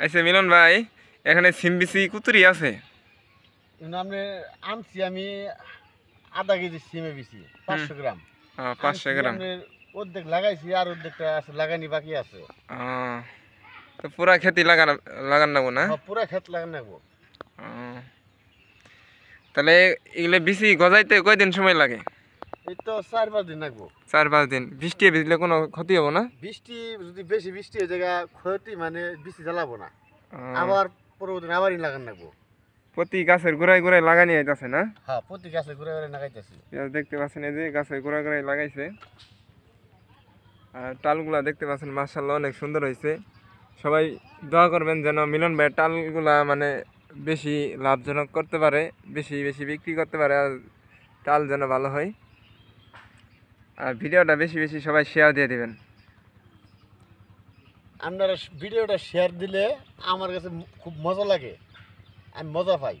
আচ্ছা মিলন ভাই, এখানে সিমবিসি কুতুরি আছে? আপনি আনছি আমি আধা কেজি সিমে বিছি 500 গ্রাম 500 আনছি গ্রাম। আপনি অর্ধেক লাগাইছি আর অর্ধেকটা আছে লাগানি বাকি আছে। তো পুরা খেতি লাগান নেবো না? হ্যাঁ পুরা ক্ষেত লাগান লাগবো। আহ, তাহলে এগুলো বিচি গজাইতে কয়দিন সময় লাগে? এই তো 4-5 দিন লাগবো। 4-5 দিন। বৃষ্টি ভিজলে কোনো ক্ষতি হবো না? বৃষ্টি যদি বেশি বৃষ্টি হয়ে জায়গা ক্ষতি মানে বিচি জ্বালাবো না, আহ, আবার পরবর্তী আবারই লাগান লাগবো। প্রতি গাছের গোড়ায় গোড়ায় লাগানি হইতাছে না? হ্যাঁ প্রতি গাছে ঘুরে ঘুরে লাগাইতেছি। পেঁয়াজ দেখতে পাচ্ছেন, এই যে গাছের গোড়ায় গোড়ায় লাগাইছে। আর টালগুলা দেখতে পাচ্ছেন, মাশাআল্লাহ অনেক সুন্দর হয়েছে। সবাই দোয়া করবেন যেন মিলন ভাইয়ের টালগুলা মানে বেশি লাভজনক করতে পারে, বেশি বেশি বিক্রি করতে পারে, আর টাল যেন ভালো হয়। আর ভিডিওটা বেশি বেশি সবাই শেয়ার দিয়ে দিবেন। আপনারা ভিডিওটা শেয়ার দিলে আমার কাছে খুব মজা লাগে, আমি মজা পাই।